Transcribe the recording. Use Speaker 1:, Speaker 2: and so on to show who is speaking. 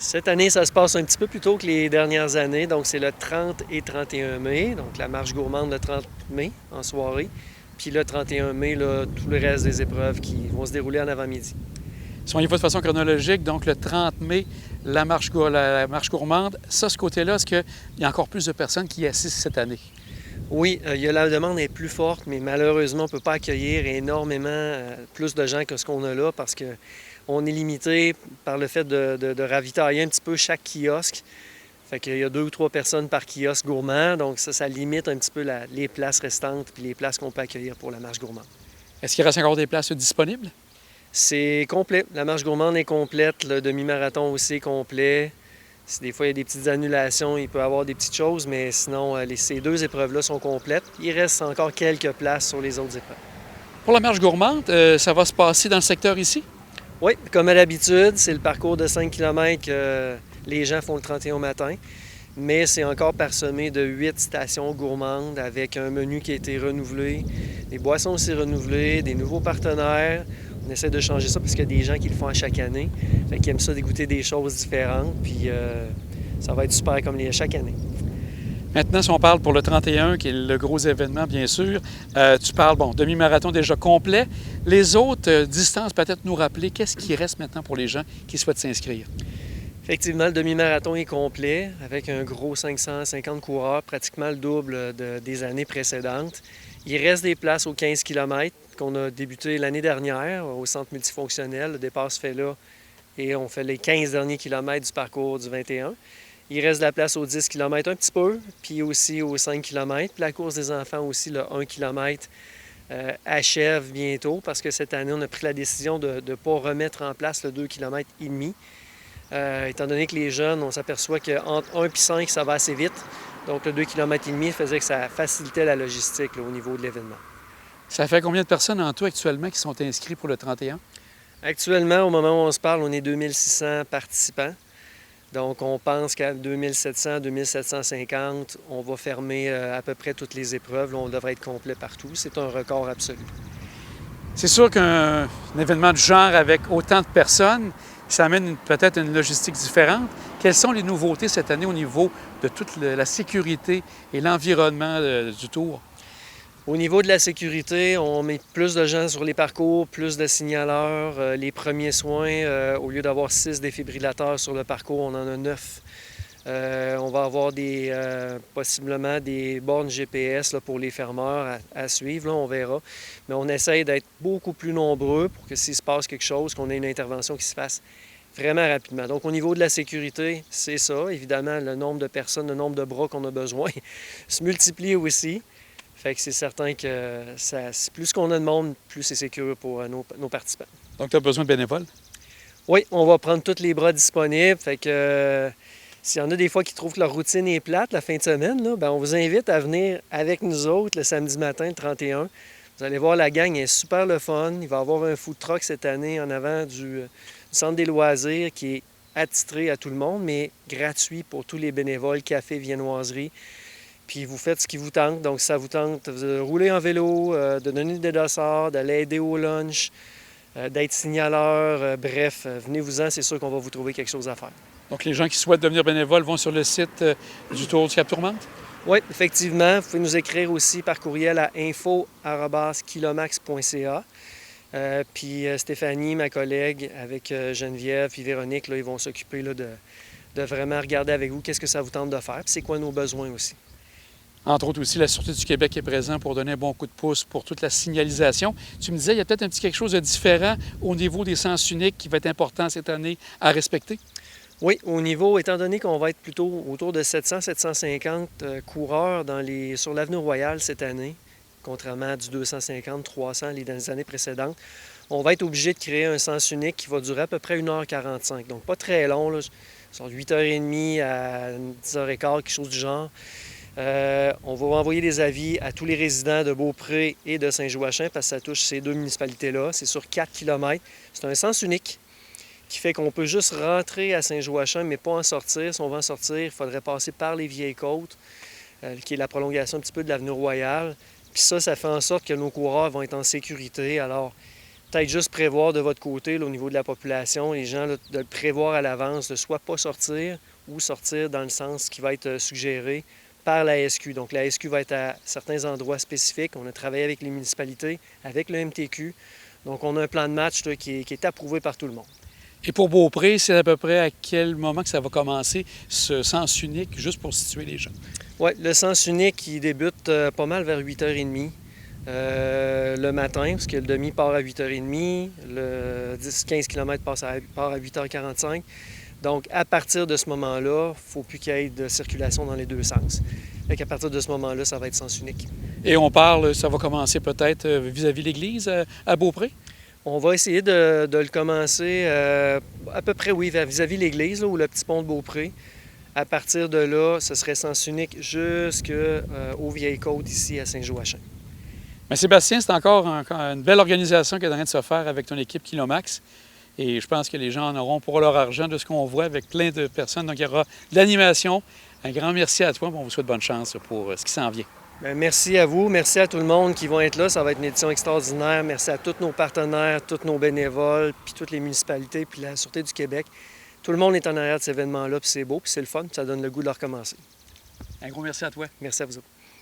Speaker 1: Cette année, ça se passe un petit peu plus tôt que les dernières années. Donc, c'est le 30 et 31 mai. Donc, la marche gourmande le 30 mai en soirée. Puis le 31 mai, là, tout le reste des épreuves qui vont se dérouler en avant-midi.
Speaker 2: Si on y va de façon chronologique, donc le 30 mai, la marche gourmande. Ça, ce côté-là, est-ce qu'il y a encore plus de personnes qui y assistent cette année?
Speaker 1: Oui, la demande est plus forte, mais malheureusement, on ne peut pas accueillir énormément plus de gens que ce qu'on a là parce qu'on est limité par le fait de ravitailler un petit peu chaque kiosque. Fait qu'il y a 2 ou 3 personnes par kiosque gourmand, donc ça limite un petit peu les places restantes puis les places qu'on peut accueillir pour la marche gourmande.
Speaker 2: Est-ce qu'il reste encore des places disponibles?
Speaker 1: C'est complet. La marche gourmande est complète. Le demi-marathon aussi est complet. Si des fois il y a des petites annulations, il peut y avoir des petites choses, mais sinon, ces 2 épreuves-là sont complètes. Il reste encore quelques places sur les autres épreuves.
Speaker 2: Pour la marche gourmande, ça va se passer dans le secteur ici?
Speaker 1: Oui, comme à l'habitude, c'est le parcours de 5 km que les gens font le 31 au matin, mais c'est encore parsemé de 8 stations gourmandes avec un menu qui a été renouvelé, des boissons aussi renouvelées, des nouveaux partenaires. On essaie de changer ça parce qu'il y a des gens qui le font à chaque année, fait qu'ils aiment ça dégoûter des choses différentes, puis ça va être super comme chaque année.
Speaker 2: Maintenant, si on parle pour le 31, qui est le gros événement, bien sûr, tu parles, demi-marathon déjà complet. Les autres distances, peut-être nous rappeler, qu'est-ce qui reste maintenant pour les gens qui souhaitent s'inscrire?
Speaker 1: Effectivement, le demi-marathon est complet avec un gros 550 coureurs, pratiquement le double des années précédentes. Il reste des places aux 15 km qu'on a débuté l'année dernière au centre multifonctionnel. Le départ se fait là et on fait les 15 derniers kilomètres du parcours du 21. Il reste de la place aux 10 km un petit peu, puis aussi aux 5 km. Puis la course des enfants aussi, le 1 km, achève bientôt parce que cette année, on a pris la décision de ne pas remettre en place le 2 km et demi. Étant donné que les jeunes, on s'aperçoit qu'entre 1 et 5, ça va assez vite. Donc, le 2 km et demi faisait que ça facilitait la logistique là, au niveau de l'événement.
Speaker 2: Ça fait combien de personnes en tout actuellement qui sont inscrits pour le 31?
Speaker 1: Actuellement, au moment où on se parle, on est 2600 participants. Donc, on pense qu'à 2700, 2750, on va fermer à peu près toutes les épreuves. Là, on devrait être complet partout. C'est un record absolu.
Speaker 2: C'est sûr qu'un événement du genre avec autant de personnes, ça amène peut-être une logistique différente. Quelles sont les nouveautés cette année au niveau de toute la sécurité et l'environnement du Tour?
Speaker 1: Au niveau de la sécurité, on met plus de gens sur les parcours, plus de signaleurs. Les premiers soins, au lieu d'avoir 6 défibrillateurs sur le parcours, on en a 9. On va avoir possiblement des bornes GPS là, pour les fermeurs à suivre, là, on verra. Mais on essaye d'être beaucoup plus nombreux pour que s'il se passe quelque chose, qu'on ait une intervention qui se fasse vraiment rapidement. Donc au niveau de la sécurité, c'est ça. Évidemment, le nombre de personnes, le nombre de bras qu'on a besoin se multiplie aussi. Fait que c'est certain que plus qu'on a de monde, plus c'est sécure pour nos participants.
Speaker 2: Donc, tu as besoin de bénévoles?
Speaker 1: Oui, on va prendre tous les bras disponibles. Fait que s'il y en a des fois qui trouvent que leur routine est plate la fin de semaine, là, ben on vous invite à venir avec nous autres le samedi matin, le 31. Vous allez voir, la gang est super le fun. Il va y avoir un food truck cette année en avant du centre des loisirs qui est attitré à tout le monde, mais gratuit pour tous les bénévoles, café, viennoiserie. Puis vous faites ce qui vous tente. Donc, si ça vous tente de rouler en vélo, de donner des dossards, d'aller aider au lunch, d'être signaleur, bref, venez-vous-en, c'est sûr qu'on va vous trouver quelque chose à faire.
Speaker 2: Donc, les gens qui souhaitent devenir bénévoles vont sur le site du Tour du Cap-Tourmente?
Speaker 1: Oui, effectivement. Vous pouvez nous écrire aussi par courriel à info@kilomax.ca. Puis Stéphanie, ma collègue, avec Geneviève puis Véronique, là, ils vont s'occuper là, de vraiment regarder avec vous qu'est-ce que ça vous tente de faire, puis c'est quoi nos besoins aussi.
Speaker 2: Entre autres aussi, la Sûreté du Québec est présente pour donner un bon coup de pouce pour toute la signalisation. Tu me disais, il y a peut-être un petit quelque chose de différent au niveau des sens uniques qui va être important cette année à respecter?
Speaker 1: Oui, au niveau, étant donné qu'on va être plutôt autour de 700-750 coureurs sur l'avenue Royale cette année, contrairement à du 250-300 dans les années précédentes, on va être obligé de créer un sens unique qui va durer à peu près 1h45. Donc pas très long, là, sur 8h30 à 10h15, quelque chose du genre. On va envoyer des avis à tous les résidents de Beaupré et de Saint-Joachim parce que ça touche ces 2 municipalités-là. C'est sur 4 km. C'est un sens unique qui fait qu'on peut juste rentrer à Saint-Joachim, mais pas en sortir. Si on veut en sortir, il faudrait passer par les Vieilles Côtes, qui est la prolongation un petit peu de l'avenue Royale. Puis ça fait en sorte que nos coureurs vont être en sécurité. Alors, peut-être juste prévoir de votre côté, là, au niveau de la population, les gens, là, de le prévoir à l'avance, de soit pas sortir ou sortir dans le sens qui va être suggéré par la SQ. Donc la SQ va être à certains endroits spécifiques. On a travaillé avec les municipalités, avec le MTQ. Donc on a un plan de match là, qui est approuvé par tout le monde.
Speaker 2: Et pour Beaupré, c'est à peu près à quel moment que ça va commencer, ce sens unique, juste pour situer les gens?
Speaker 1: Oui, le sens unique, il débute pas mal vers 8h30 le matin, parce que le demi part à 8h30, le 10-15 km part à 8h45. Donc, à partir de ce moment-là, il ne faut plus qu'il y ait de circulation dans les deux sens. Fait qu'à partir de ce moment-là, ça va être sens unique.
Speaker 2: Et on parle, ça va commencer peut-être vis-à-vis l'église à Beaupré?
Speaker 1: On va essayer de le commencer à peu près, oui, vis-à-vis l'église là, ou le petit pont de Beaupré. À partir de là, ce serait sens unique jusqu'aux Vieilles Côtes ici à Saint-Joachim.
Speaker 2: Mais Sébastien, c'est encore une belle organisation qui est en train de se faire avec ton équipe Kilomax. Et je pense que les gens en auront pour leur argent de ce qu'on voit avec plein de personnes. Donc, il y aura de l'animation. Un grand merci à toi. On vous souhaite bonne chance pour ce qui s'en vient.
Speaker 1: Bien, merci à vous. Merci à tout le monde qui va être là. Ça va être une édition extraordinaire. Merci à tous nos partenaires, tous nos bénévoles, puis toutes les municipalités, puis la Sûreté du Québec. Tout le monde est en arrière de cet événement-là, puis c'est beau, puis c'est le fun, puis ça donne le goût de le recommencer.
Speaker 2: Un gros merci à toi.
Speaker 1: Merci à vous autres.